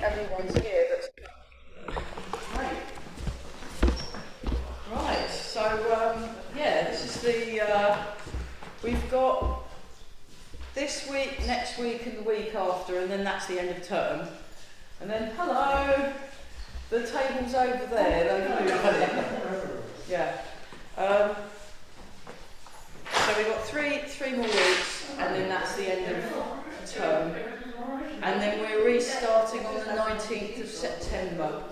everyone's here that's great. Right, so yeah, this is the we've got this week, next week and the week after, and then that's the end of term. And then hello, the table's over there, they've moved it. Yeah. So we've got three more weeks, and then that's the end of term. And then we're restarting on the 19th of September.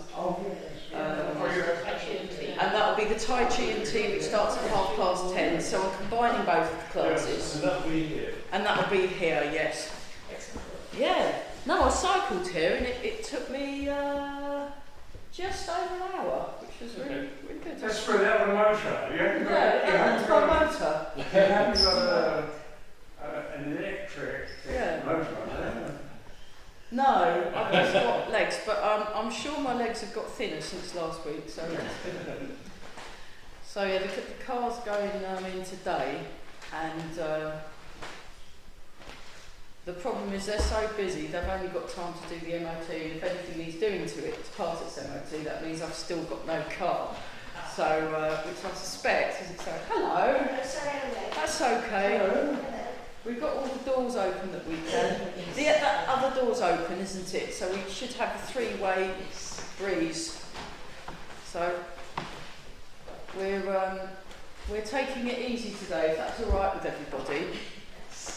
And that'll be the Tai Chi and Tea, which starts at 10:30. So I'm combining both of the classes. And that'll be here. And that'll be here, yes. Yeah. No, I cycled here, and it took me just over an hour, which was really good. That's without a motor. That's my motor. You haven't got an electric motor. No, I've just got legs, but I'm sure my legs have got thinner since last week. So yeah, the car's going in today, and the problem is they're so busy, they've only got time to do the MOT, and if anything needs doing to it to pass its MOT, that means I've still got no car. So, which I suspect is it's like, hello, that's okay. Hello. We've got all the doors open that we can. That other door's open, isn't it? So we should have a three-way breeze. So we're taking it easy today, if that's all right with everybody.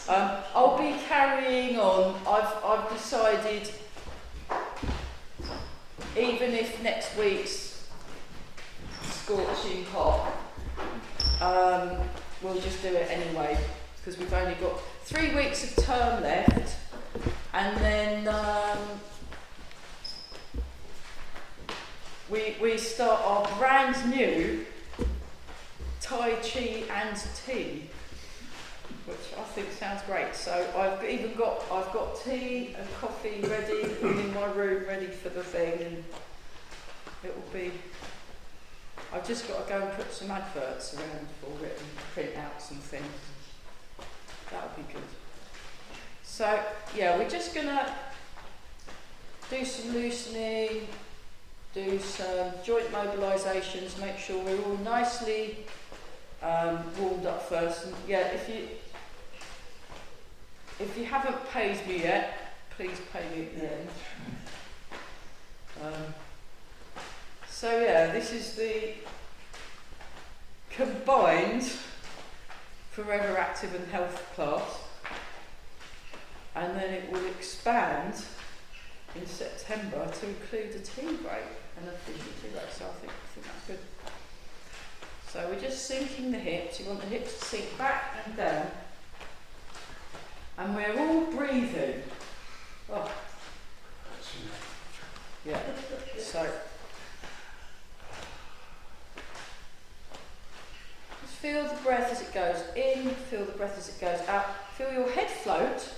I'll be carrying on. I've decided, even if next week's scorching hot, we'll just do it anyway, because we've only got 3 weeks of term left, and then we start our brand new Tai Chi and Tea, which I think sounds great. So I've got tea and coffee ready in my room, ready for the thing, and it will be. I've just got to go and put some adverts around for it and print out some things. That would be good. So yeah, we're just gonna do some loosening, do some joint mobilisations, make sure we're all nicely warmed up first. And yeah, if you haven't paid me yet, please pay me at the end. So yeah, this is the combined Forever Active and Health class, and then it will expand in September to include a tea break and a fishy tea break, so I think that's good. So we're just sinking the hips. You want the hips to sink back and down, and we're all breathing. Oh. Yeah, so feel the breath as it goes in, feel the breath as it goes out. Feel your head float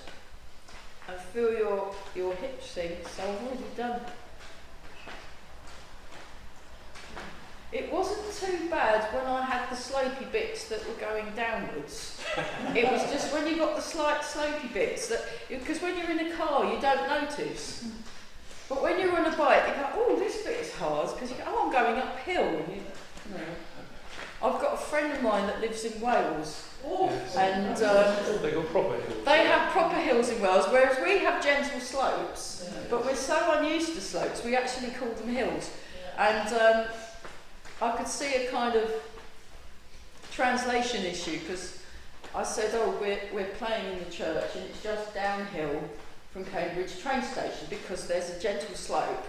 and feel your hips sink. So I've already done. It wasn't too bad when I had the slopey bits that were going downwards. It was just when you got the slight slopey bits that, because when you're in a car you don't notice. But when you're on a bike you go, oh, this bit is hard, because you go, oh, I'm going uphill. And you know. I've got a friend of mine that lives in Wales, and they got proper hills. They have proper hills in Wales, whereas we have gentle slopes. But we're so unused to slopes, we actually call them hills. And I could see a kind of translation issue, because I said, oh, we're playing in the church, and it's just downhill from Cambridge train station, because there's a gentle slope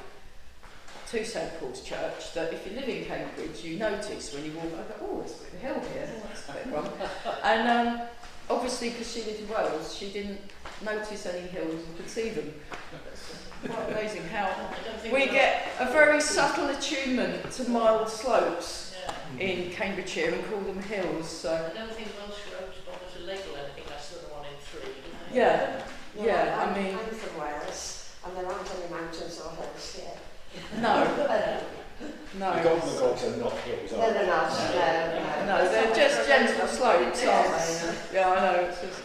to St Paul's Church that if you live in Cambridge you notice when you walk. I go, oh, there's a bit of a hill here, that's a bit wrong. And obviously because she lived in Wales she didn't notice any hills and could see them. It's quite amazing how we get a very subtle attunement to mild slopes in Cambridgeshire and call them hills. So I don't think Welsh roads bother to label anything less than 1 in 3. Yeah, Well, I mean, I'm from Wales and there aren't any mountains or hills here. No. The gods are not hills, No, are they're they? not. No, they're just gentle slopes, aren't they? Yeah, I know. It's just...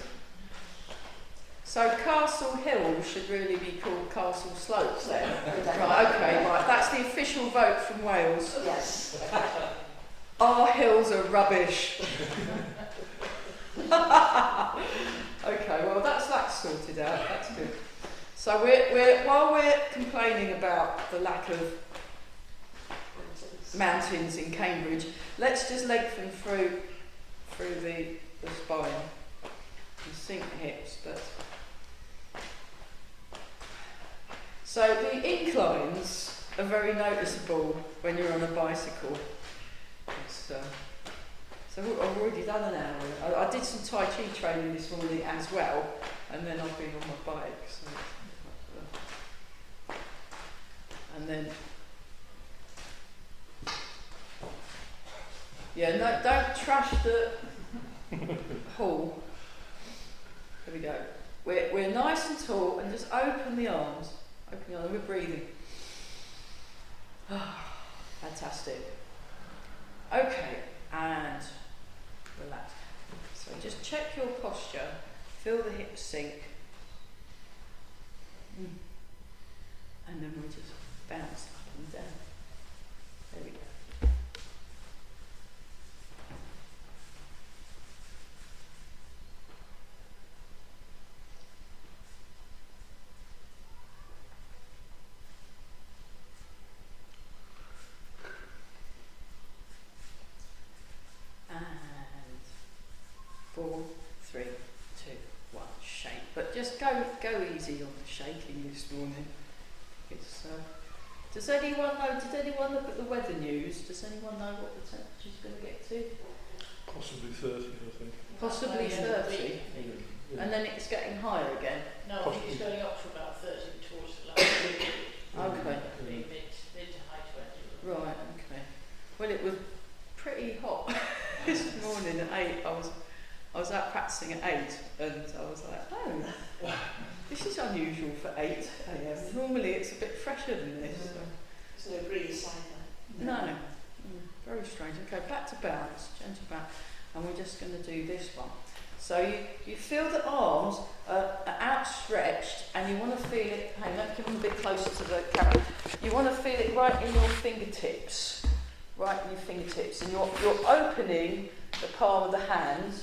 So Castle Hill should really be called Castle Slopes then. Right, okay, right. That's the official vote from Wales. Yes. Our hills are rubbish. Okay, well that's sorted out. That's good. So while we're complaining about the lack of mountains in Cambridge, let's just lengthen through the spine and sink the hips. So the inclines are very noticeable when you're on a bicycle. So I've already done an hour. I did some Tai Chi training this morning as well, and then I've been on my bike. So, and then, yeah, no, don't trash the hall. There we go. We're nice and tall, and just open the arms. Open the arms. We're breathing. Fantastic. Okay, and relax. So just check your posture, feel the hips sink, and then we'll just bounce up and down. There we go. And 4, 3, 2, 1, shake. But just go easy on the shaking this morning. It's, does anyone know? Did anyone look at the weather news? Does anyone know what the temperature's going to get to? Possibly 30, I think. Possibly 30, and then it's getting higher again. No, I think it's going up to about 30 towards the last week. Okay. Mid to high 20s. Right. Okay. Well, it was pretty hot this morning at 8. I was out practicing at 8, and I was like, oh, this is unusual for 8 a.m. Normally it's a bit fresher than this. So. There's no breeze either. No. Very strange. Okay, back to bounce, gentle bounce, and we're just going to do this one. So you feel the arms are outstretched, and you want to feel it. Hang on, give them a bit closer to the camera. You want to feel it right in your fingertips, and you're opening the palm of the hand,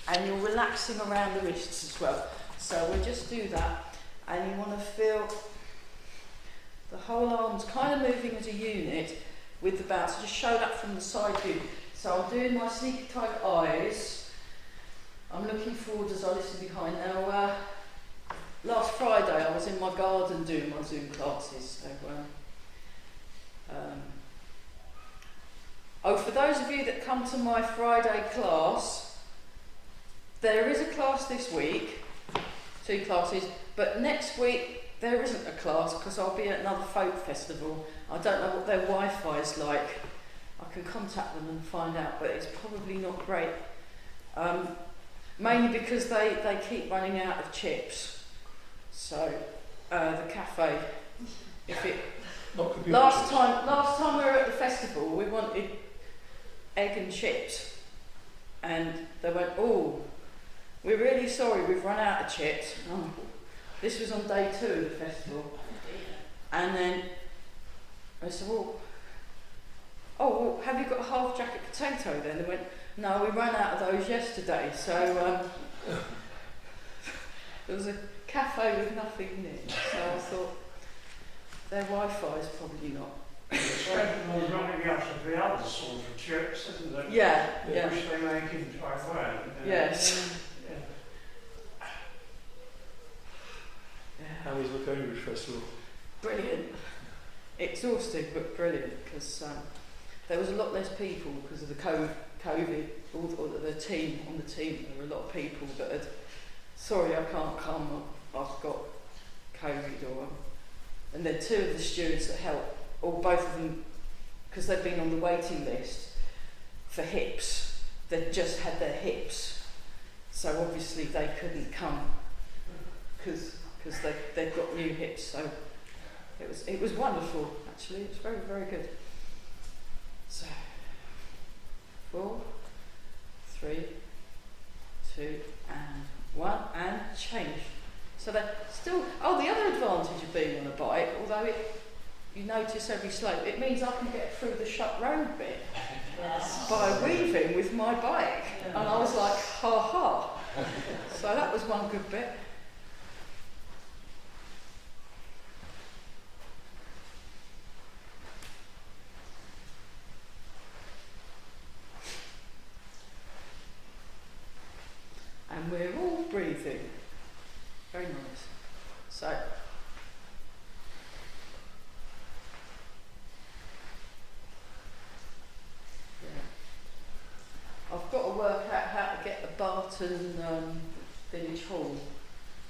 and you're relaxing around the wrists as well. So we'll just do that, and you want to feel the whole arms kind of moving as a unit with the bounce. Just show that from the side view. So I'm doing my sneaker type eyes. I'm looking forward as I listen behind. Now, last Friday I was in my garden doing my Zoom classes. So, for those of you that come to my Friday class, there is a class this week, 2 classes, but next week there isn't a class because I'll be at another folk festival. I don't know what their Wi-Fi is like. I can contact them and find out, but it's probably not great. Mainly because they keep running out of chips. So the cafe, last time we were at the festival, we wanted egg and chips, and they went, oh, we're really sorry, we've run out of chips. Oh. This was on day 2 of the festival, and then I said, well, have you got a half jacket potato then? They went, no, we ran out of those yesterday. So there was a cafe with nothing in it. So I thought their Wi-Fi is probably not. There's nothing else of the other sort of chips, isn't there? Yeah. Which they make in Taiwan. Yes. How was the Cambridge Festival? Brilliant. Exhausting, but brilliant, because there was a lot less people because of the COVID, or the team, there were a lot of people that had, sorry, I can't come, I've got COVID, and then 2 of the stewards that helped, or both of them, because they'd been on the waiting list for hips, they'd just had their hips, so obviously they couldn't come, because they've got new hips, so it was wonderful, actually, it was very, very good. So, 4, 3, 2, and 1, and change. So they're still, the other advantage of being on a bike, although you notice every slope, it means I can get through the shut road bit by weaving with my bike. And I was like, ha ha. So that was one good bit. And we're all breathing. Very nice. So, I've got to work out how to get the Barton Village Hall.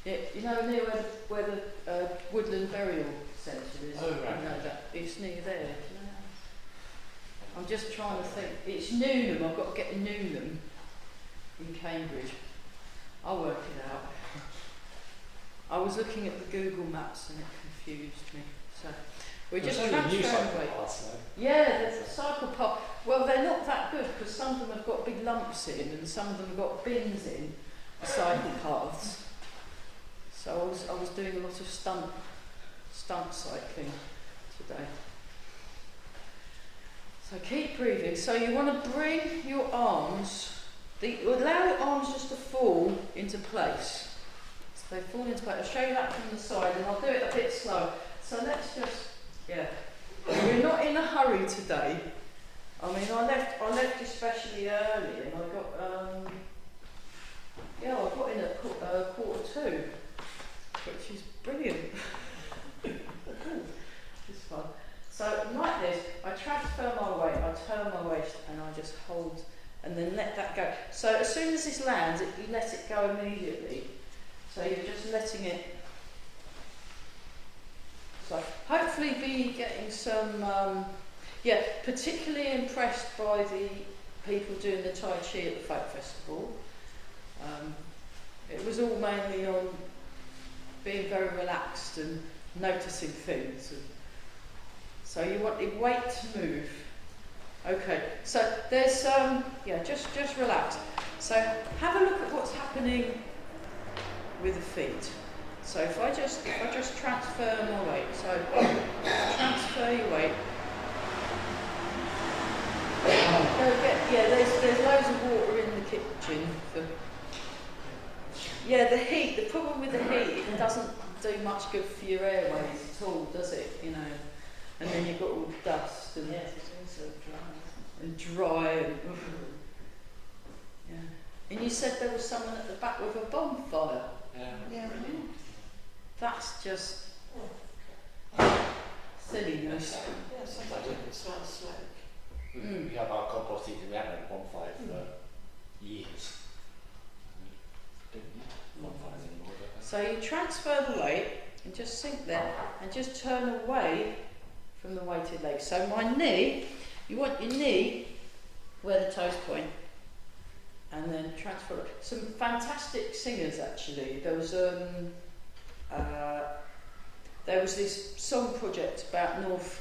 You know, near where the Woodland Burial Centre is. Oh, right. You know that it's near there. I'm just trying to think. It's Newnham. I've got to get to Newnham in Cambridge. I'll work it out. I was looking at the Google Maps and it confused me. So we're just transferring away. Yeah, there's a cycle path. Well, they're not that good because some of them have got big lumps in and some of them have got bins in the cycle paths. So I was doing a lot of stunt cycling today. So keep breathing. So you want to bring your arms. Allow your arms just to fall into place. So they fall into place. I'll show you that from the side and I'll do it a bit slow. So let's just, we're not in a hurry today. I mean, I left especially early and I got, I got in at 1:45, which is brilliant. It's fun. So like this, I transfer my weight, I turn my waist and I just hold and then let that go. So as soon as this lands, you let it go immediately. So you're just letting it. So hopefully be getting some, particularly impressed by the people doing the Tai Chi at the Folk Festival. It was all mainly on being very relaxed and noticing things. So you want your weight to move. Okay, so there's just relax. So have a look at what's happening with the feet. So if I just transfer my weight, so transfer your weight. There's loads of water in the kitchen. The heat. The problem with the heat, it doesn't do much good for your airways at all, does it? You know, and then you've got all the dust and dry and And you said there was someone at the back with a bonfire. Yeah. That's just silliness. Yeah, sometimes you can smell smoke. We have our compost heating, we haven't had a bonfire for years. We don't need bonfires anymore. So you transfer the weight and just sink there and just turn away from the weighted leg. So my knee, you want your knee where the toes point and then transfer it. Some fantastic singers actually. There was this song project about North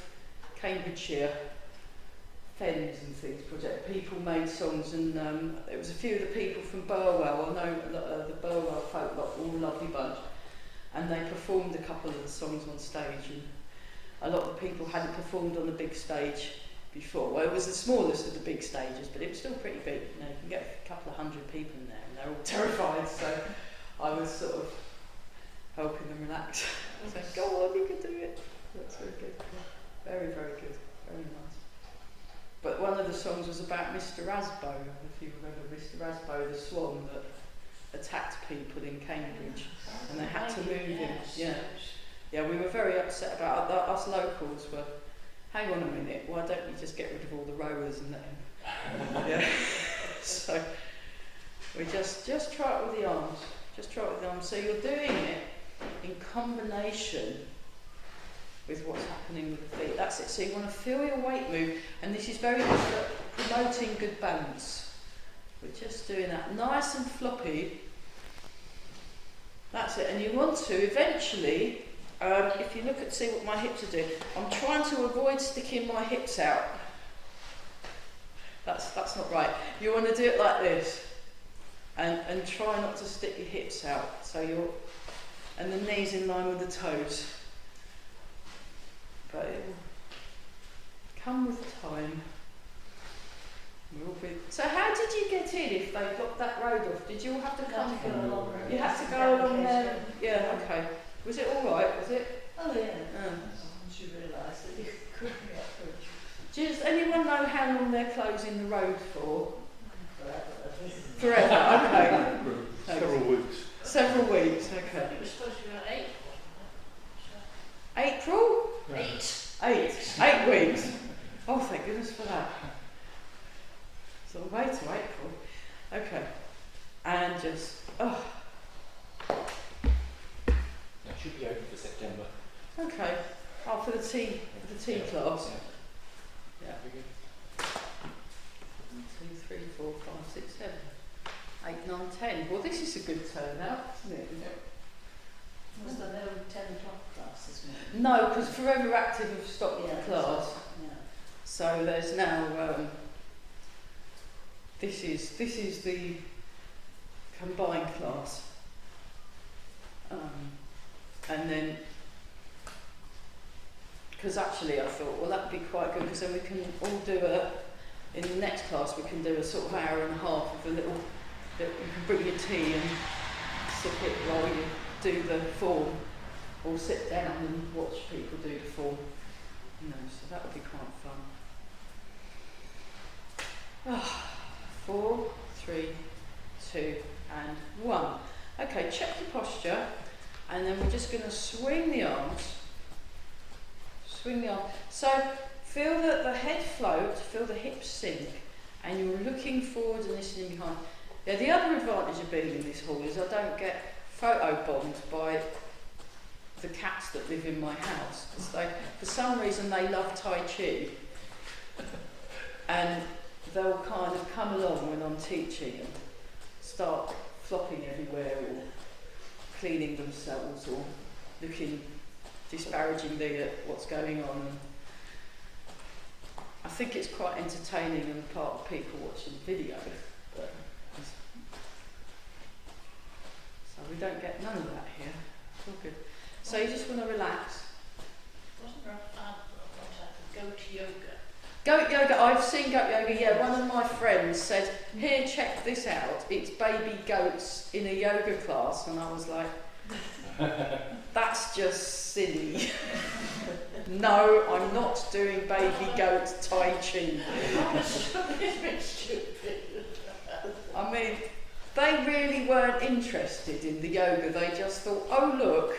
Cambridgeshire Fens and things project. People made songs and there was a few of the people from Burwell. I know the Burwell folk got all a lovely bunch and they performed a couple of the songs on stage and a lot of the people hadn't performed on the big stage before. Well, it was the smallest of the big stages, but it was still pretty big. You know, you can get a couple of hundred people in there and they're all terrified, so I was sort of helping them relax. Saying, go on, you can do it. That's very good. Very, very good. Very nice. But one of the songs was about Mr. Rasbo, if you remember Mr. Rasbo, the swan that attacked people in Cambridge, and they had to move him. Yeah, we were very upset about it. Us locals were, hang on a minute, why don't we just get rid of all the rowers and let him? Yeah. So we just try it with the arms. Just try it with the arms. So you're doing it in combination with what's happening with the feet. That's it. So you want to feel your weight move, and this is very good for promoting good balance. We're just doing that nice and floppy. That's it. And you want to eventually, if you look at see what my hips are doing, I'm trying to avoid sticking my hips out. That's not right. You want to do it like this, and try not to stick your hips out. So and the knees in line with the toes. But it will come with time. So how did you get in if they got that road off? Did you all have to come? You had to go along there? Yeah, okay. Was it alright, was it? Oh yeah. Once you realise that you couldn't get through. Does anyone know how long they're closing the road for? Forever. Forever, okay. Several weeks. Several weeks, okay. It was supposed to be about 8. April? Yeah. 8 weeks. Oh, thank goodness for that. So way to April. Okay. And just, oh, It should be open for September. okay. Oh, for the tea class. Yeah. Very good. 1, 2, 3, 4, 5, 6, 7, 8, 9, 10. Well, this is a good turnout, isn't it? Was there no 10 o'clock class this morning? No, because Forever Active have stopped the class. Yeah. So there's now, this is the combined class. And then, because actually I thought, well, that'd be quite good, because then we can all do in the next class we can do a sort of hour and a half of a little, you can bring your tea and sip it while you do the form, or sit down and watch people do the form. So that would be quite fun. 4, 3, 2 and 1. Okay, check your posture, and then we're just going to swing the arms. Swing the arm. So feel that the head float, feel the hips sink, and you're looking forward and listening behind. Yeah, the other advantage of being in this hall is I don't get photo bombed by the cats that live in my house, because for some reason they love Tai Chi, and they'll kind of come along when I'm teaching and start flopping everywhere or cleaning themselves or looking disparagingly at what's going on. And I think it's quite entertaining on the part of people watching the video, but so we don't get none of that here. It's all good. So you just want to relax. Wasn't there a fan for goat yoga? Goat yoga, I've seen goat yoga, yeah. One of my friends said, here, check this out. It's baby goats in a yoga class. And I was like, that's just silly. No, I'm not doing baby goat Tai Chi. It's a bit stupid. I mean, they really weren't interested in the yoga. They just thought, oh look,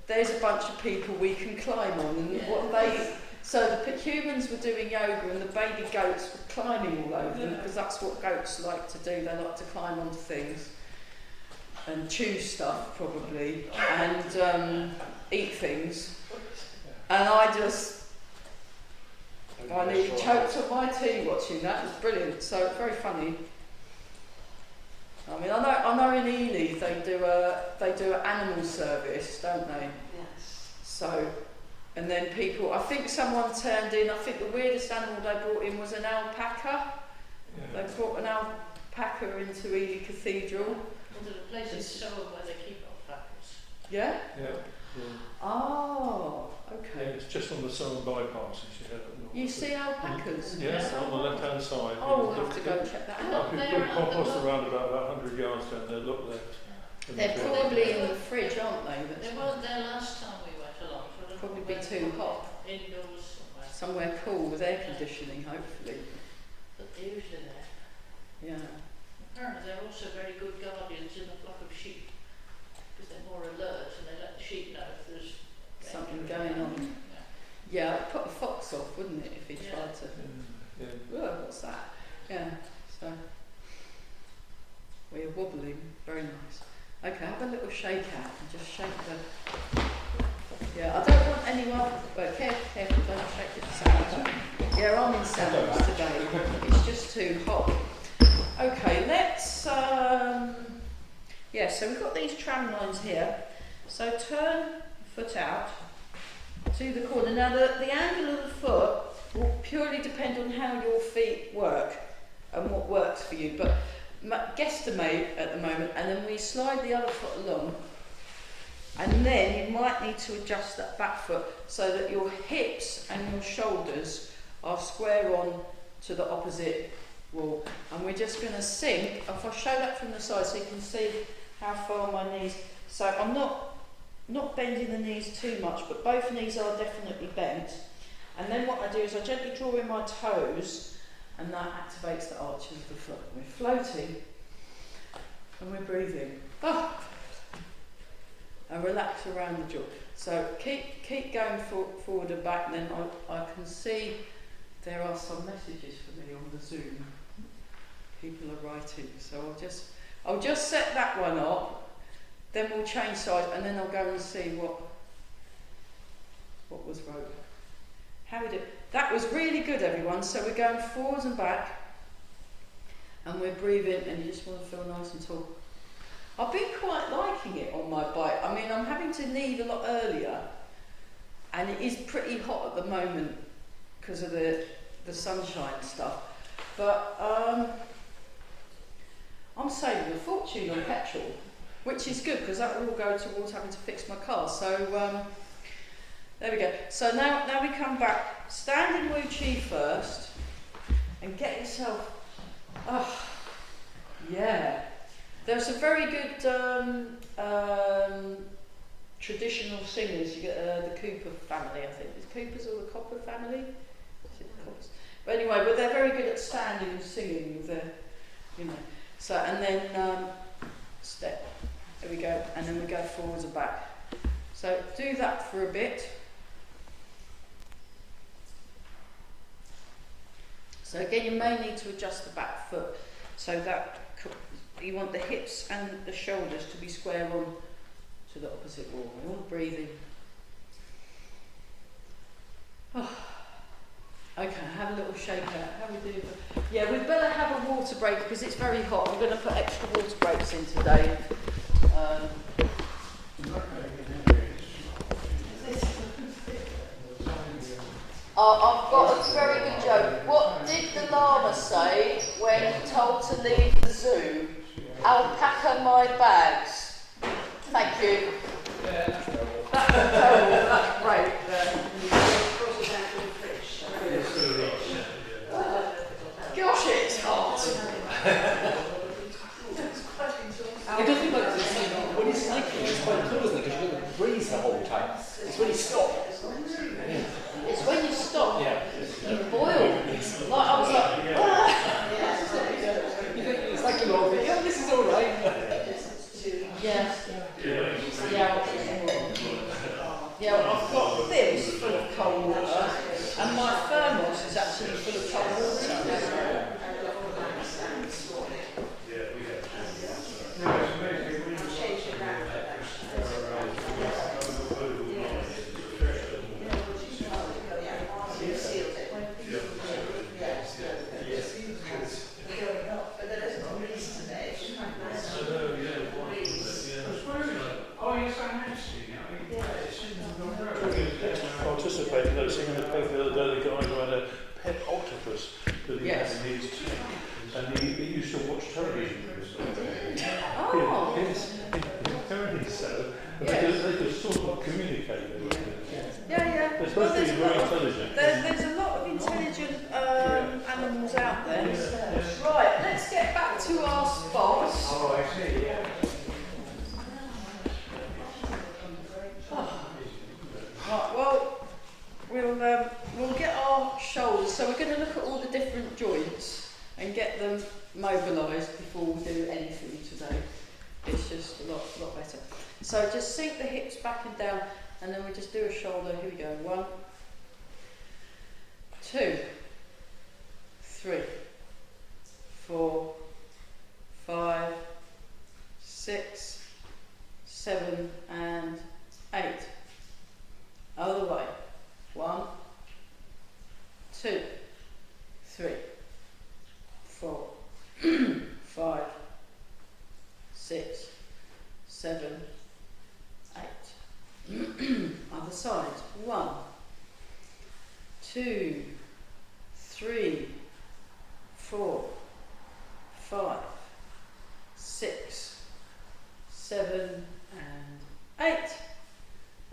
there's a bunch of people we can climb on. And what they... So the humans were doing yoga and the baby goats were climbing all over them, because that's what goats like to do. They like to climb onto things and chew stuff probably and eat things. And I nearly choked on my tea watching that. It was brilliant. So it's very funny. I mean, I know in Ely they do an animal service, don't they? Yes. So. And then people, I think someone turned in, I think the weirdest animal they brought in was an alpaca. Yeah. They brought an alpaca into Ely Cathedral. Well, there's a place in Surrey where they keep alpacas. Yeah? Yeah. Oh, Yeah, okay. it's just on the southern bypass. If you head up north. You see alpacas? Yeah, on the left-hand side. Oh, we'll have to go and check that out. If you put compost around about 100 yards down there, look left. They're probably in the fridge, aren't they? They weren't there last time we went along. So Probably be too hot. Indoors somewhere. Somewhere cool with air conditioning, hopefully. But they're usually there. Yeah. Apparently they're also very good guardians in a flock of sheep, because they're more alert and they let the sheep know if there's Something danger going on. around. Yeah, it'd put a fox off, wouldn't it, if he Yeah. tried to... Yeah. Oh, what's that? Yeah, so we're wobbling, very nice. Okay, have a little shake out and just shake the... Yeah, I don't want anyone... Well, careful, don't shake it sound. Yeah, I'm in sandals today. It's just too hot. Okay, let's... Yeah, so we've got these tram lines here. So turn foot out to the corner. Now, the angle of the foot will purely depend on how your feet work and what works for you, but guesstimate at the moment, and then we slide the other foot along And then you might need to adjust that back foot so that your hips and your shoulders are square on to the opposite wall. And we're just going to sink. If I show that from the side so you can see how far my knees. So I'm not bending the knees too much, but both knees are definitely bent. And then what I do is I gently draw in my toes, and that activates the arches of the foot. We're floating, and we're breathing. Oh. And relax around the jaw. So keep going forward and back. Then I can see there are some messages for me on the Zoom. People are writing, so I'll just set that one up. Then we'll change sides, and then I'll go and see what was wrote. How we did. That was really good, everyone. So we're going forwards and back, and we're breathing, and you just want to feel nice and tall. I've been quite liking it on my bike. I mean, I'm having to leave a lot earlier, and it is pretty hot at the moment because of the sunshine stuff. But I'm saving a fortune on petrol, which is good because that will all go towards having to fix my car. So there we go. So now we come back. Stand in Wu Chi first, and get yourself. Oh, yeah. There's some very good traditional singers. You get the Cooper family, I think. Is Coopers or the Copper family? Is it the Coppers? But anyway, but they're very good at standing and singing with their, you know. So, and then step. There we go. And then we go forwards and back. So do that for a bit. So again, you may need to adjust the back foot so that you want the hips and the shoulders to be square on to the opposite wall. We're all breathing. Oh. Okay, have a little shake out. How we do? Yeah, we'd better have a water break because it's very hot. I'm going to put extra water breaks in today. I've got a very good joke. What did the llama say when told to leave the zoo? Alpaca my bags. Thank you. That's terrible. That's great. Gosh, it's hot. It does feel like this, when you're cycling, it's quite cool, isn't it? Because you've got to breathe the whole time. It's when you stop. Yeah. It's when you stop, Yeah. you boil. Like I was like, ah. It's like an old thing, yeah, this is alright. Yeah. Yeah, well, I've got this full of cold water, and my thermos is actually full of cold water. Participated in those thing in the paper the other day, the guy who had a pet octopus that he Yes. had in his tank, and he used to watch television. Oh. Yes, apparently so, Yes. because they could sort of communicate with it. Yeah. They're supposed to be very intelligent. There's a lot of intelligent animals out there. Right, let's get back to our spots. Oh, I see, yeah. Right, well, we'll get our shoulders. So we're going to look at all the different joints and get them mobilised before we do anything today. It's just a lot better. So just sink the hips back and down, and then we just do a shoulder. Here we go. 1, 2, 3, 4, 5, 6, 7, and 8. Other way. 1, 2, 3, 4, 5, 6, 7, 8. Other side. 1, 2, 3, 4, 5, 6, 7, and 8.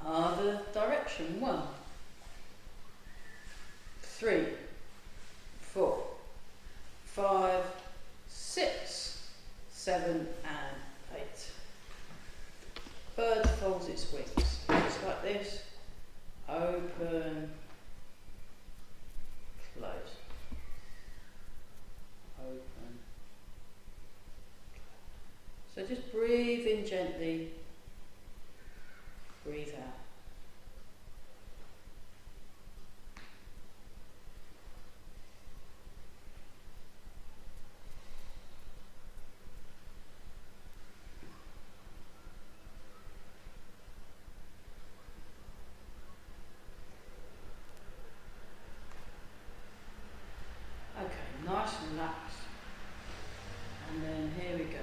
Other direction. 1, 3, 4, 5, 6, 7 and 8. Bird folds its wings. Just like this. Open, close. Open. So just breathe in gently. Breathe out. Okay, nice and relaxed. And then here we go.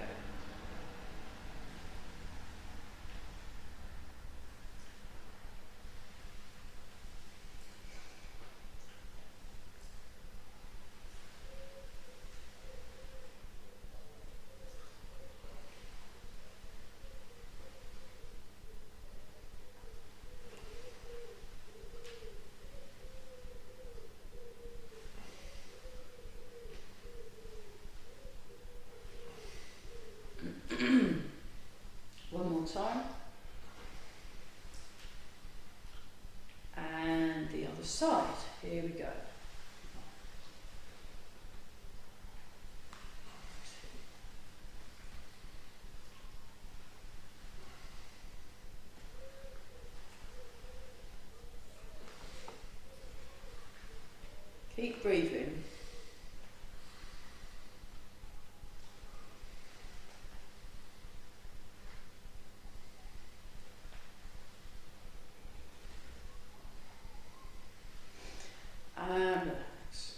One more time. And the other side. Here we go. Keep breathing. And relax.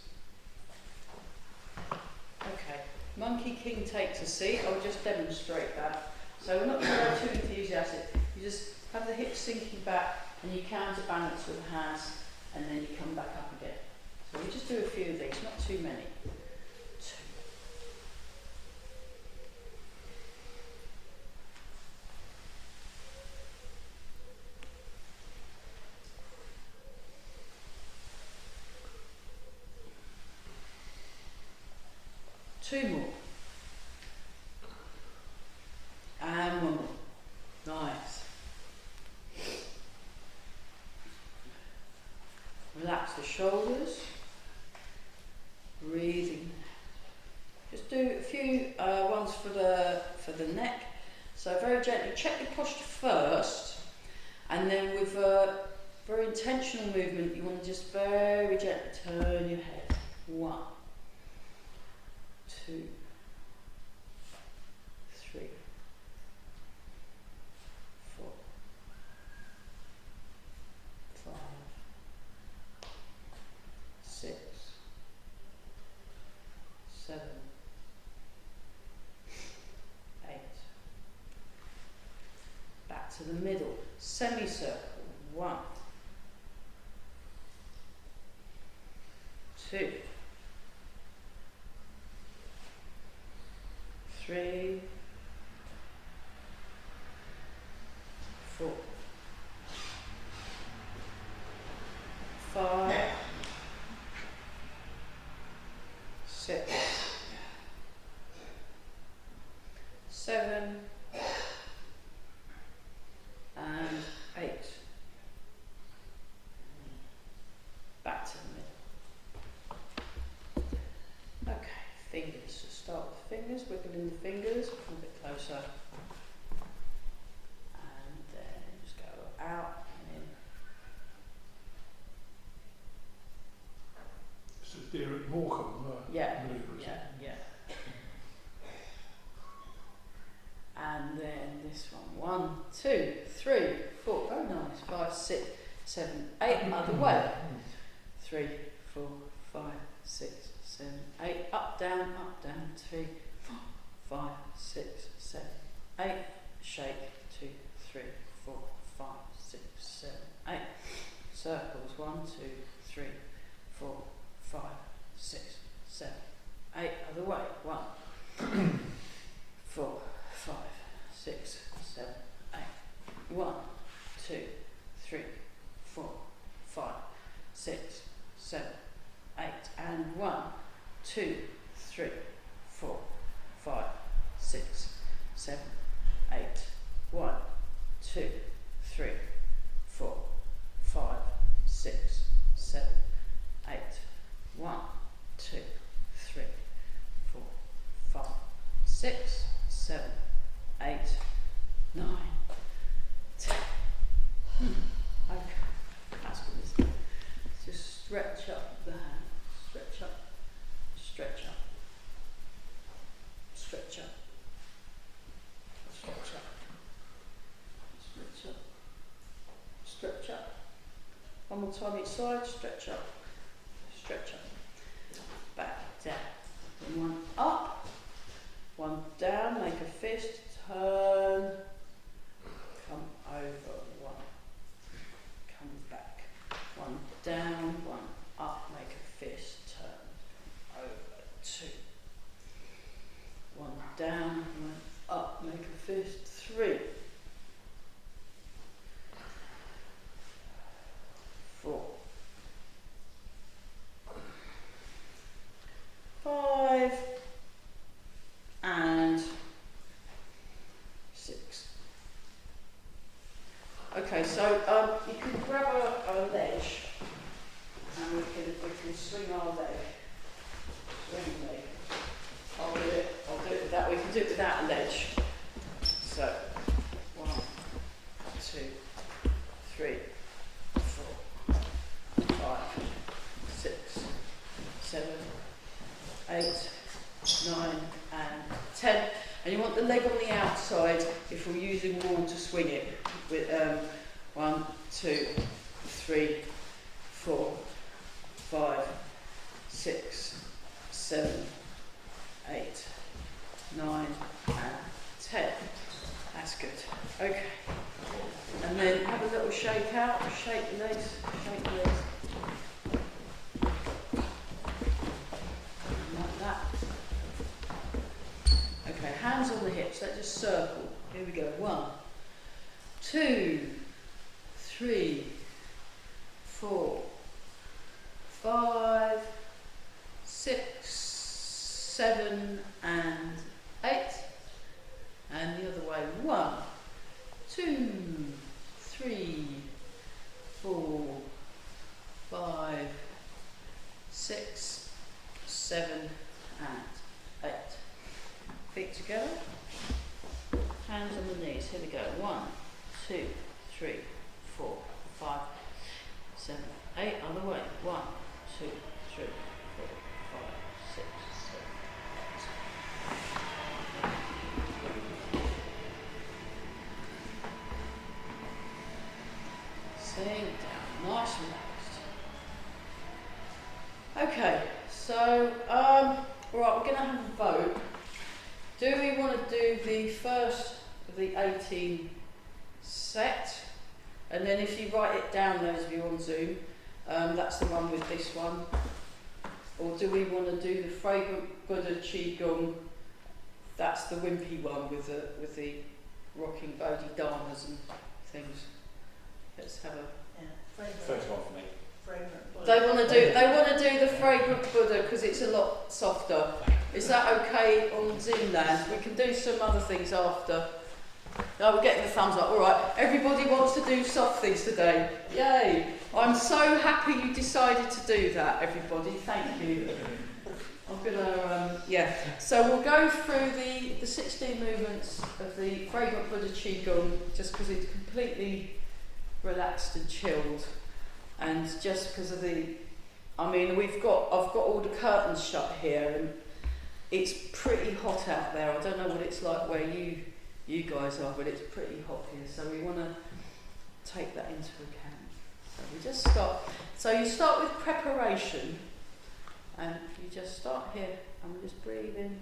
Okay, Monkey King takes a seat. I'll just demonstrate that. So we're not going to go too enthusiastic. You just have the hips sinking back and you counterbalance with the hands and then you come back up again. So we just do a few of these, not too many. 2 more. And 1 more. Nice. Relax the shoulders. Breathing. Just do a few ones for the neck. So very gently check your posture first, and then with a very intentional movement, you want to just very gently turn your head. 1, 2, 3, 4, 5, 6, 7, 8. Back to the middle. Semicircle. 1, 2, 3, 4, 5, 6, 7, and 8. Back to the middle. Okay, fingers. So start with fingers, wiggling the fingers, come a bit closer. And then just go out and in. This is Derek Morecambe, Yeah, manoeuvre, yeah, yeah. And then this one. 1, 2, 3, 4. Very nice. 5, 6, 7, 8. Other way. 3, 4, 5, 6, 7, 8. Up, down, 3, 4, 5, 6, 7, 8. Shake. 2, 3, 4, 5, 6, 7, 8. Circles. 1, 2, 3, 4, 5, 6, 7, 8. Other way. 1, 4, 5, 6, 7, 8. 1, 2, and 1, 2, 3, 4, 5, 6, 7, 8. 1, 2, 3, 4, 5, 6, 7, 8. 1, 2, 3, 4, 5, 6, 7, 8, 9, 10. Okay, that's good, isn't it? Just stretch up the hand, stretch up, stretch up, stretch up, stretch up, stretch up, stretch up. One more time each side, stretch up, stretch up, back down. And 1 up, 1 down, make a fist, turn, come over, 1, come back, 1 down, 1 up, make a fist, turn, come over, 2, 1 down, 1 up, make a fist, 3, 4, 5, and 6. Okay, so you can grab a ledge, and we can swing our leg. Swing leg. I'll do it with that. We can do it without a ledge. So 1, 2, 3, 4, 5, 6, 7, 8, 9, and 10. And you want the leg on the outside if we're using wall to swing it with 1, 2, 3, 4, 5, 6, 7, 8, 9, and 10. That's good. Okay. And then have a little shake out, shake the legs, shake the legs. Like that. Okay, hands on the hips, let's just circle. Here we go. 1, 2, 3, 4, 5, 6, 7, and 8. And the other way. 1, 2, 3, 4, 5, 6, 7, and 8. Feet together. Hands on the knees. Here we go. 1, 2, 3, 4, 5, 7, 8. Other way. 1, 2, 3, 4, 5, 6, 7, 8. Sink down, nice and relaxed. Okay, so right, we're going to have a vote. Do we want to do the first of the 18 set? And then if you write it down, those of you on Zoom, that's the one with this one. Or do we want to do the Fragrant Buddha Qigong? That's the wimpy one with the rocking Bodhidharmas and things. Let's have a. First one for me. Fragrant Buddha. They want to do the Fragrant Buddha because it's a lot softer. Is that okay on Zoom land? We can do some other things after. Oh, we're getting the thumbs up. All right, everybody wants to do soft things today. Yay! I'm so happy you decided to do that, everybody. Thank you. I'm gonna, yeah. So we'll go through the 16 movements of the Fragrant Buddha Qigong just because it's completely relaxed and chilled, and just because of the, I mean, I've got all the curtains shut here, and it's pretty hot out there. I don't know what it's like where you guys are, but it's pretty hot here, so we want to take that into account. So we just start. So you start with preparation, and you just start here, and we just breathe in,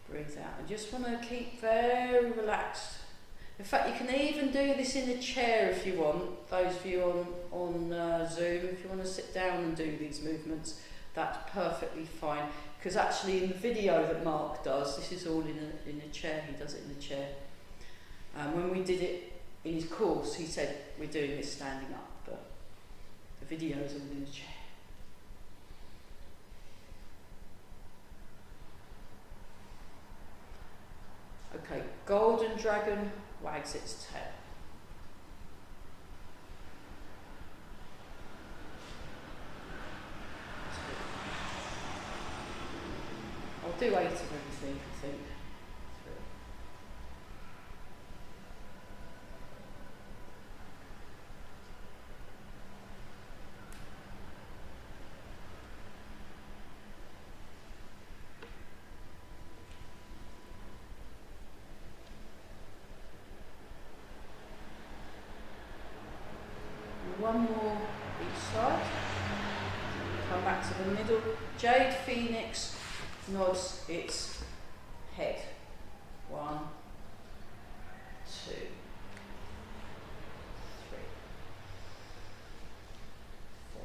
breathe out. I just want to keep very relaxed. In fact, you can even do this in a chair if you want. Those of you on Zoom, if you want to sit down and do these movements, that's perfectly fine. Because actually in the video that Mark does, this is all in a chair, he does it in a chair. When we did it in his course, he said we're doing this standing up, but the video is all in a chair. Okay, golden dragon wags its tail. I'll do 8 of everything, I think. 3. One more each side. Come back to the middle. Jade Phoenix nods its head. 1, 2, 3, 4,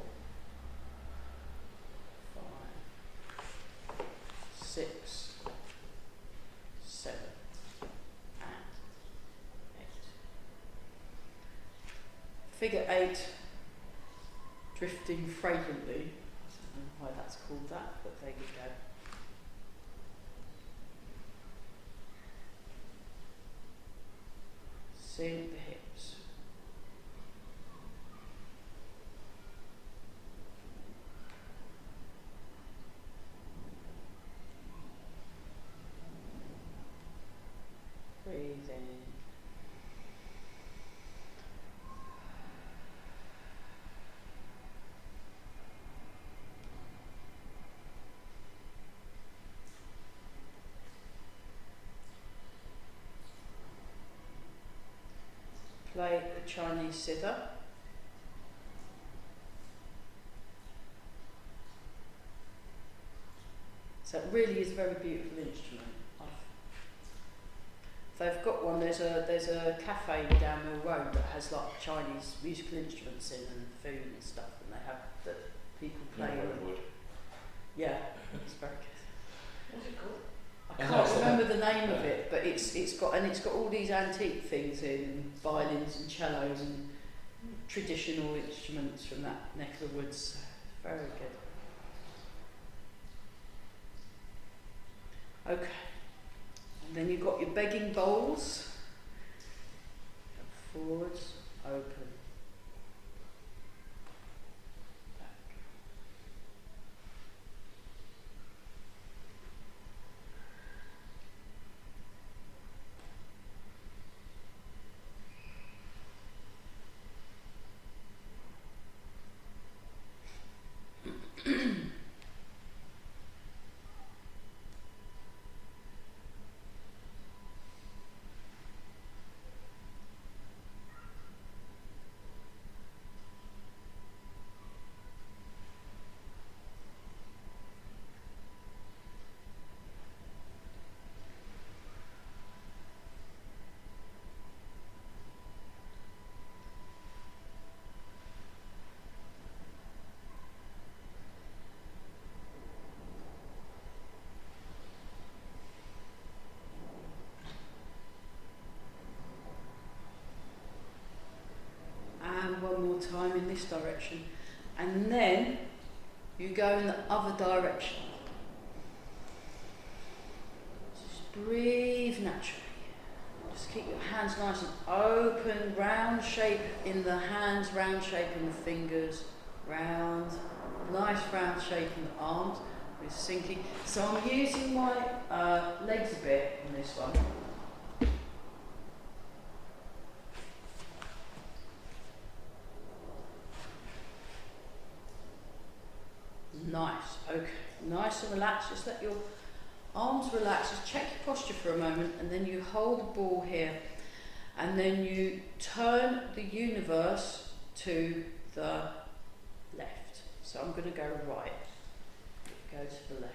5, 6, 7, and 8. Figure 8, drifting fragrantly. I don't know why that's called that, but there you go. Seeing the hips. Breathe in. Play the Chinese zither. So it really is a very beautiful instrument. They've got one. There's a cafe down the road that has like Chinese musical instruments in and food and stuff, and they have that people play. Yeah, it's very good. What's it called? I can't remember the name of it, but it's got all these antique things in, and violins and cellos and traditional instruments from that neck of the woods. Very good. Okay, and then you've got your begging bowls. Forwards, open. One more time in this direction, and then you go in the other direction. Just breathe naturally. Just keep your hands nice and open, round shape in the hands, round shape in the fingers, round, nice round shape in the arms. We're sinking. So I'm using my legs a bit on this one. Nice, okay, nice and relaxed. Just let your arms relax. Just check your posture for a moment, and then you hold the ball here, and then you turn the universe to the left. So I'm going to go right. Go to the left.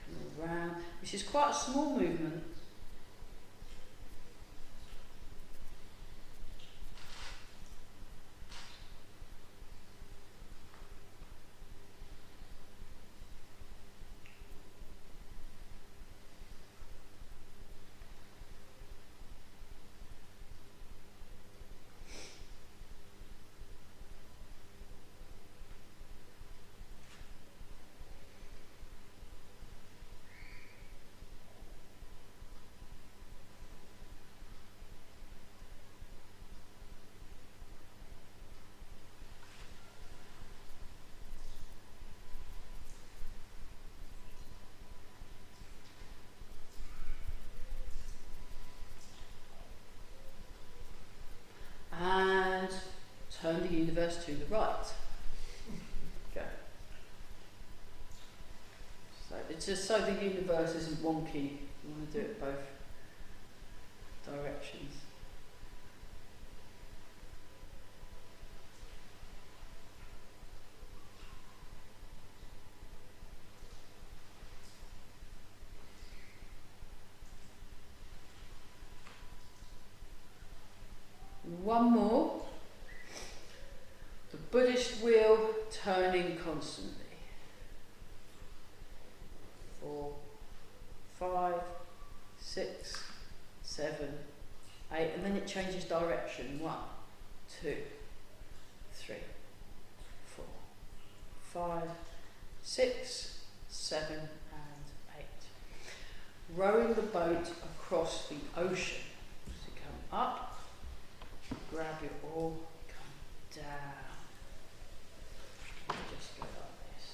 Come around. This is quite a small movement. universe to the right. Go. So it's just so the universe isn't wonky. You want to do it both directions. One more. The Buddhist wheel turning constantly. 4, 5, 6, 7, 8, and then it changes direction. 1, 2, 3, 4, 5, 6, 7, and 8. Rowing the boat across the ocean. So you come up. Grab your oar, come down. Just go like this.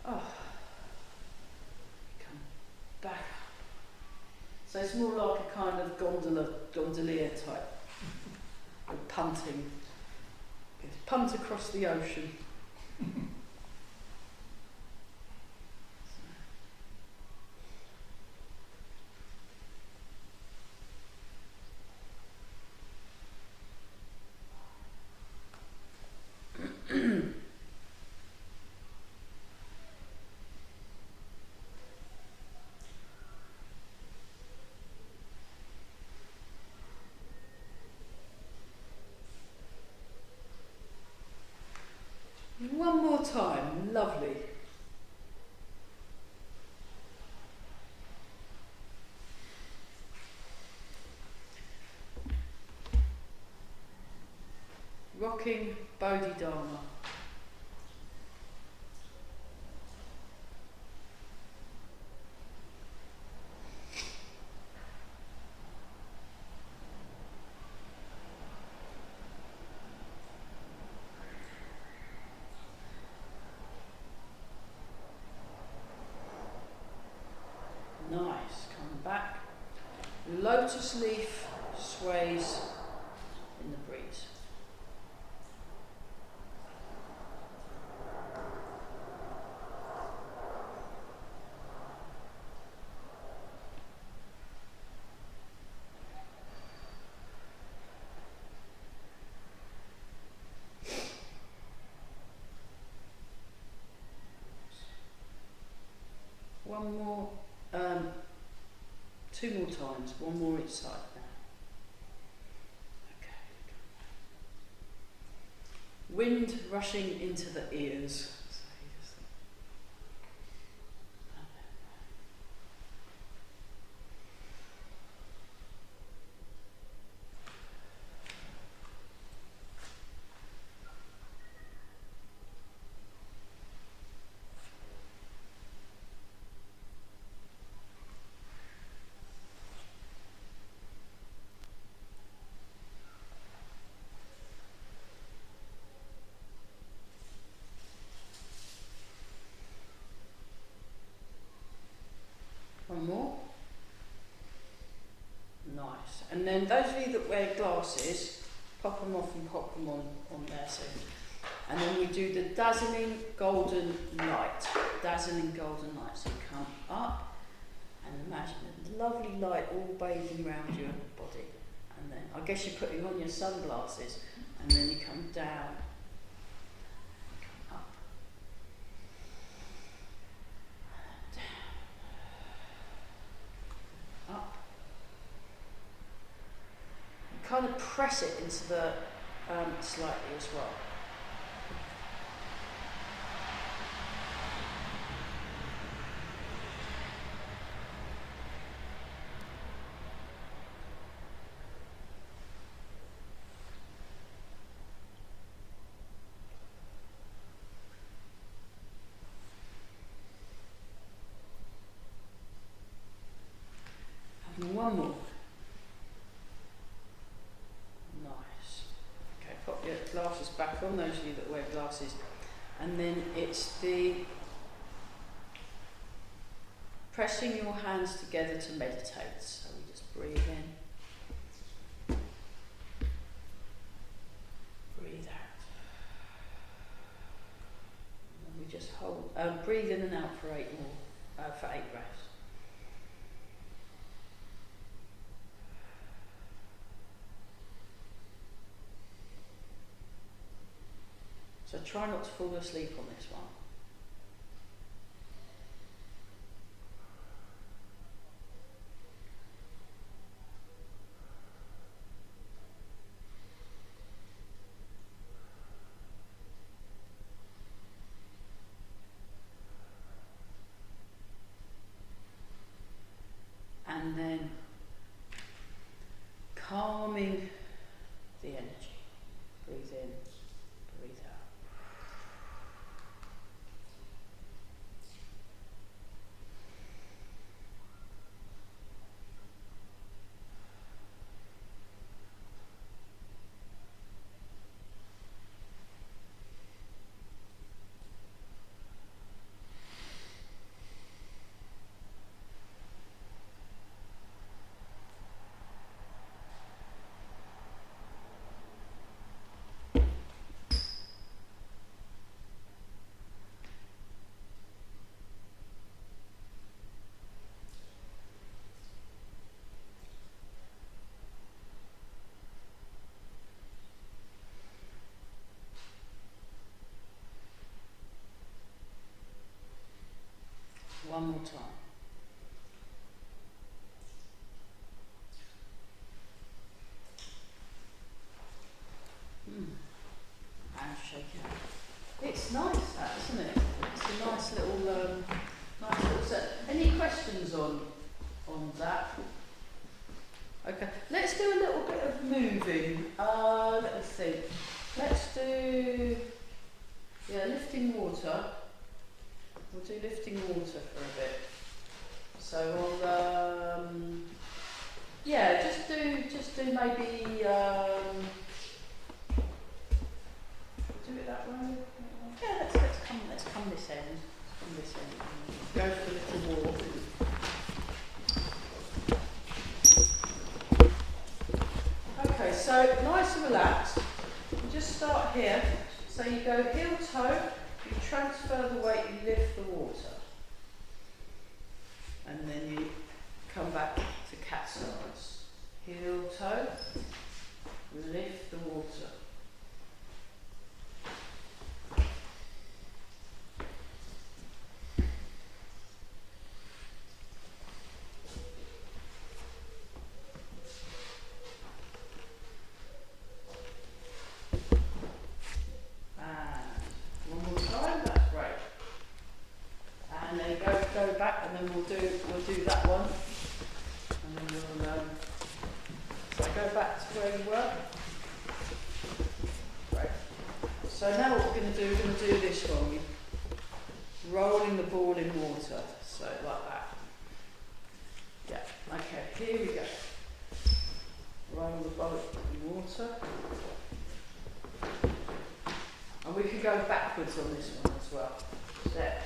Oh. Come back up. So it's more like a kind of gondolier type. With punting. Punt across the ocean. One more time, lovely. Rocking Bodhidharma. Nice, come back. Lotus leaf sways in the breeze. One more, two more times, one more each side now. Okay. Wind rushing into the ears. So you just one more. Nice. And then those of you that wear glasses, pop them off and pop them on there. So, and then we do the dazzling golden light. Dazzling golden light. So you come up and imagine a lovely light all bathing around your body. And then I guess you're putting on your sunglasses and then you come down. Come up. Up. And kind of press it into the slightly as well. And one more. Nice. Okay, pop your glasses back on, those of you that wear glasses. And then it's the pressing your hands together to meditate. So we just breathe in. breathe in and out for 8 breaths. So try not to fall asleep on this one. And then calming the energy. Breathe in, breathe out. One more time. And shake it out. It's nice, that, isn't it? It's a nice little set. Any questions on that? Okay, let's do a little bit of moving. Let me think. Let's do lifting water. We'll do lifting water for a bit. So we'll just do maybe do it that way. Yeah, let's come this end. Go for a little walk. Okay, so nice and relaxed. You just start here. So you go heel toe. You transfer the weight, you lift the water. And then you come back to cat stance. Heel toe, lift the water. And then we'll do that one, and then we'll so go back to where you were. Right. So now what we're going to do this one. We're rolling the ball in water, so like that. Yeah. Okay. Here we go. Roll the ball in water, and we can go backwards on this one as well. Step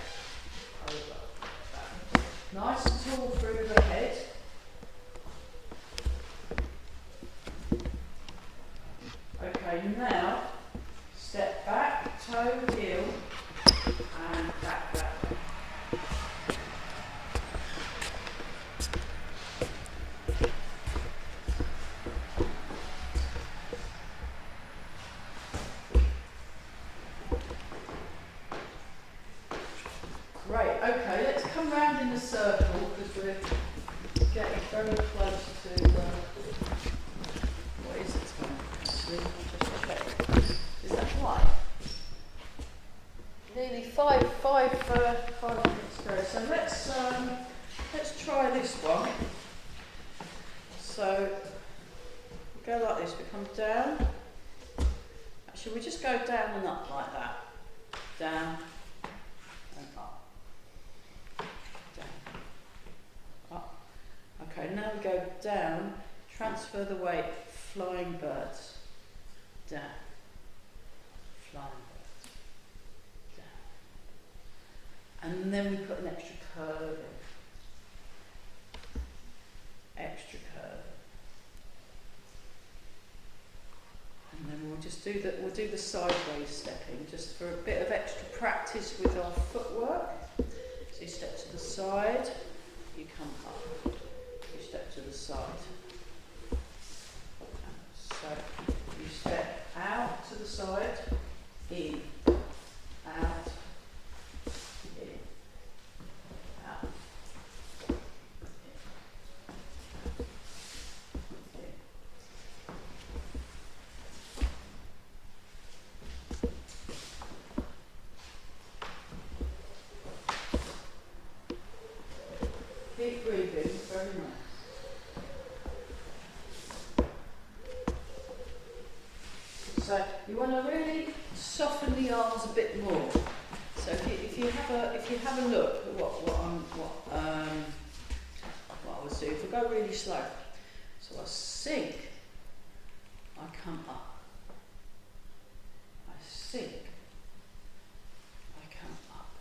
over. Nice and tall through the head. Okay, now step back, toe, heel, and back that way. Great, okay, let's come round in a circle because we're getting very close to what is it time? Actually, I'll just check. Is that right? Nearly five minutes to go. So let's try this one. So we go like this, we come down. Actually we just go down and up like that. Down and up. Okay, now we go down, transfer the weight, flying birds, down, flying birds, down. And then we put an extra curve in, extra curve. And then we'll do the sideways stepping, just for a bit of extra practice with our footwork. So you step to the side, you come up, you step to the side. So you step out to the side, in, out, in, out, in, in. Keep breathing, very nice. So you want to really soften the arms a bit more. So if you have a look at what I was doing, if I go really slow, so I sink, I come up, I sink, I come up,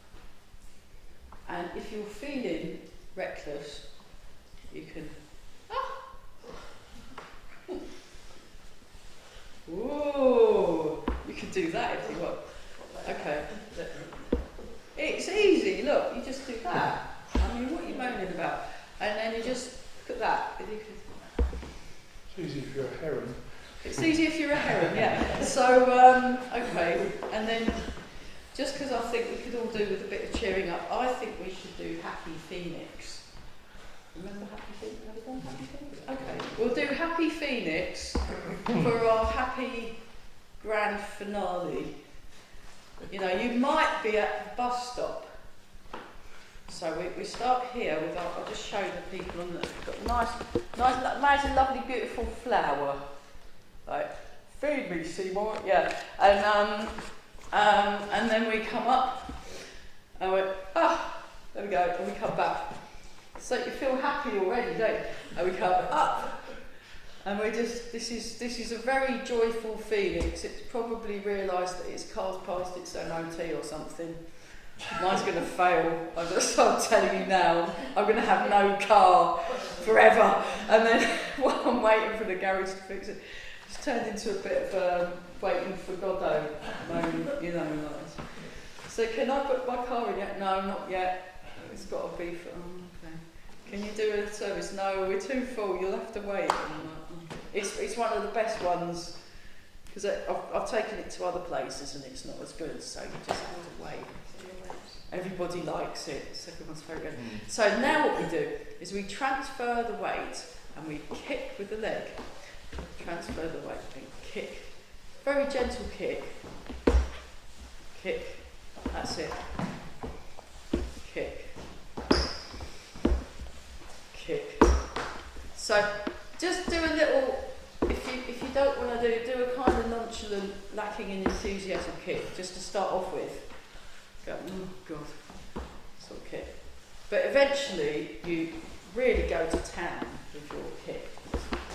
and if you're feeling reckless, you can. Ooh, you can do that if you want. Okay. It's easy, look, you just do that. I mean, what are you moaning about? And then you just look at that. It's easy if you're a heron. It's easy if you're a heron, yeah. So, okay, and then just because I think we could all do with a bit of cheering up, I think we should do Happy Phoenix. Remember Happy Phoenix? Have you done Happy Phoenix? Okay, we'll do Happy Phoenix for our happy grand finale. You know, you might be at the bus stop. So we start here with our, I'll just show the people on the, we've got nice, lovely, beautiful flower. Like, feed me, Seymour, yeah. And then we come up, and we, there we go, and we come back. So you feel happy already, don't you? And we come up, and we just, this is a very joyful Phoenix. It's probably realised that its car's past its MOT or something. Mine's going to fail. I'm telling you now, I'm going to have no car forever. And then while I'm waiting for the garage to fix it, it's turned into a bit of waiting for Godot moment, you know. Like. So can I put my car in yet? No, not yet. It's got to be for. Okay. Can you do a service? No, we're too full. You'll have to wait. It's one of the best ones because I've taken it to other places and it's not as good. So you just have to wait. Everybody likes it. It's everyone's favourite. So now what we do is we transfer the weight and we kick with the leg. Transfer the weight and kick. Very gentle kick. Kick. That's it. Kick. Kick. So just do a little, if you don't want to do a kind of nonchalant, lacking in enthusiasm kick, just to start off with. Go, oh God, sort of kick. But eventually you really go to town with your kick.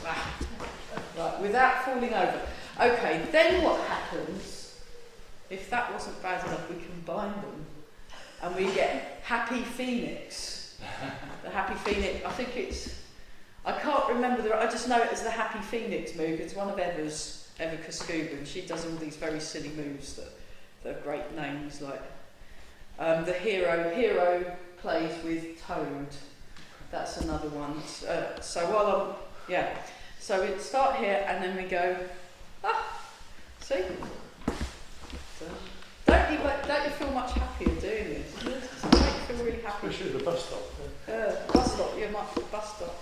Right, without falling over. Okay, then what happens, if that wasn't bad enough, we combine them and we get Happy Phoenix. The Happy Phoenix, I think it's, I can't remember, I just know it as the Happy Phoenix move. It's one of Eva's, Eva Kaskuba, and she does all these very silly moves that are great names, like the hero plays with Toad. That's another one. So while so we start here and then we go, see? Don't you feel much happier doing this? Doesn't it make you feel really happy? Especially at the bus stop. Bus stop, you might be bus stop.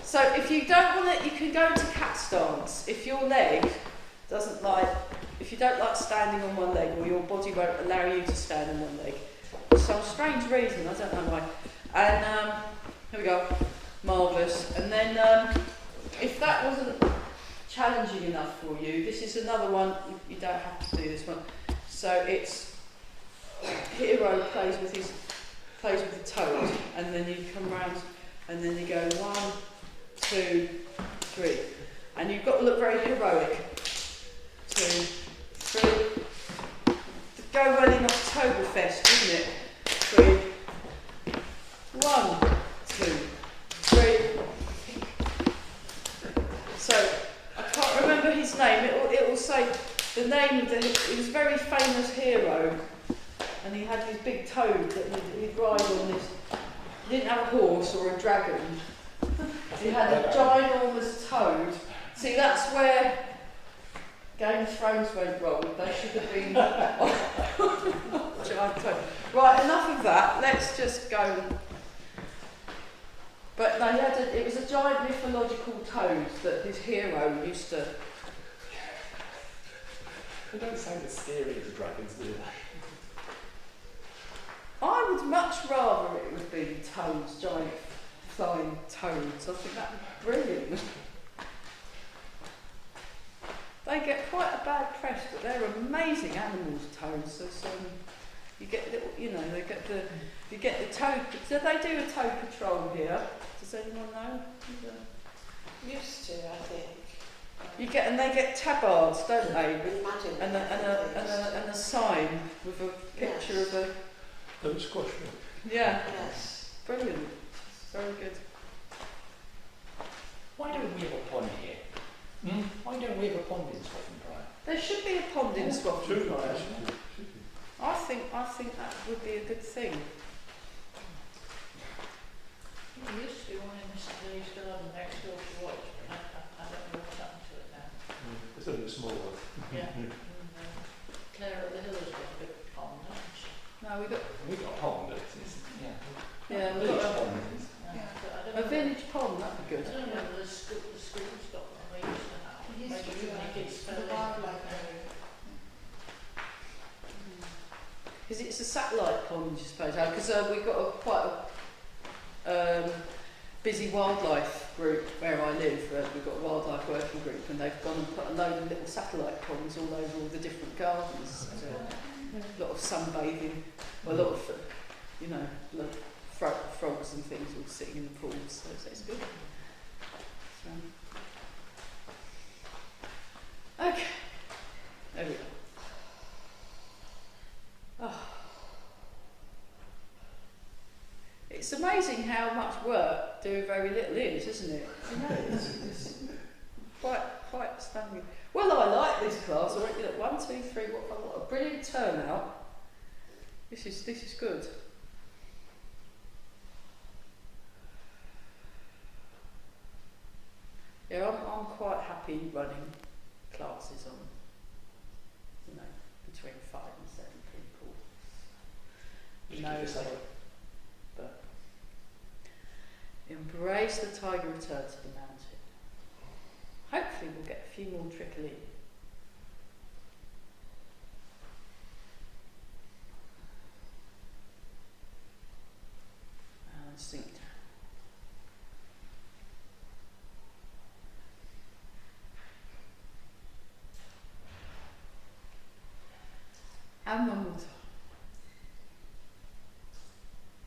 So if you don't want it, you can go to cat stance. If your leg doesn't like, if you don't like standing on one leg or your body won't allow you to stand on one leg, for some strange reason, I don't know why. And here we go, marvellous. And then if that wasn't challenging enough for you, this is another one, you don't have to do this one. So it's hero plays with the toad, and then you come round and then you go 1, 2, 3. And you've got to look very heroic. 2, 3. To go well in Oktoberfest, isn't it? 3. 1, 2, 3. So I can't remember his name. It will say the name of he was a very famous hero. and he had his big toad that he'd ride on this. He didn't have a horse or a dragon. He had a ginormous toad. See, that's where Game of Thrones went wrong. They should have been giant toad. Right, enough of that. Let's just go. But no, it was a giant mythological toad that his hero used to. They don't sound as scary as dragons, do they? I would much rather it would be toads, giant flying toads. I think that would be brilliant. They get quite a bad press, but they're amazing animals, toads. There's, you get little, you get the toad. Do they do a toad patrol here? Does anyone know? Used to, I think. And they get tabards, don't they? Imagine. And a sign with a picture of a. Don't squash me. Yeah. Yes. Brilliant. Very good. Why don't we have a pond here? Why don't we have a pond in Scotland, Brian? There should be a pond in Scotland. Should Brian. be. I think that would be a good thing. There used to be one in Mr. Lee's garden next door to Watch, but I don't know what's happened to it now. It's only a small one. Yeah. And, Claire at the Hill has got a big pond, hasn't she? No, we got We've got a pond, it's yeah, we've village got pond. But I don't a know. village pond. That'd be I good. don't know whether the school's got one. They used to have. Maybe too many kids fell in. Because it's a satellite pond, I suppose. Because we've got quite a busy wildlife group where I live. We've got a wildlife working group, and they've gone and put a load of little satellite ponds all over all the different gardens. So, a lot of sunbathing, a lot of, frogs and things all sitting in the pools. So it's good. So. Okay. There we go. Oh. It's amazing how much work doing very little is, isn't it? It's quite stunning. Well, I like this class. I reckon at 1, 2, 3. What a brilliant turnout. This is good. Yeah, I'm quite happy running classes on, between 5 and 7 people. But embrace the tiger return to the mountain. Hopefully we'll get a few more trickle in. And sink down. And one more time.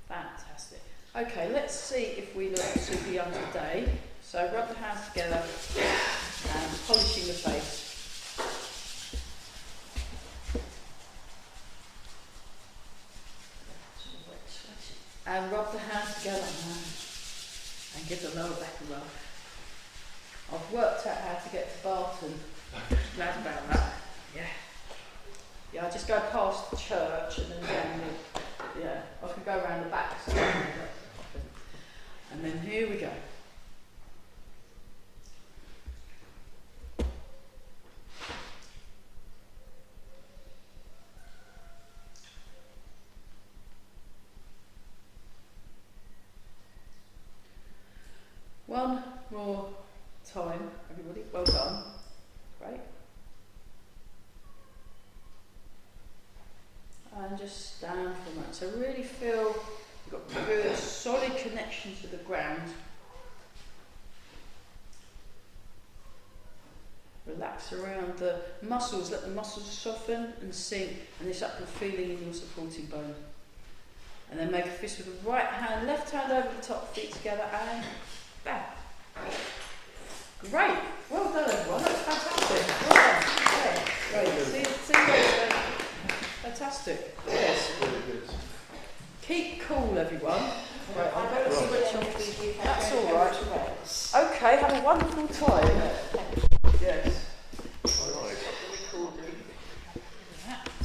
Fantastic. Okay, let's see if we look super young today. So rub the hands together and polishing the face. And rub the hands together and give the lower back a rub. I've worked out how to get to Barton. Glad about that. Yeah. Yeah, I just go past the church and then down the, I can go around the back. So and then here we go. One more time, everybody. Well done. Great. And just stand for a moment. So really feel you've got good solid connection to the ground. Relax around the muscles, let the muscles soften and sink, and this upward feeling in your supporting bone. And then make a fist with the right hand, left hand over the top, feet together, and back. Great. Well done, everyone. That's fantastic. Well done. Okay. Great. See you later. Fantastic. Yes. Really good. Keep cool, everyone. Right, I'm going to switch off the. That's all right. right. Okay, have a wonderful time.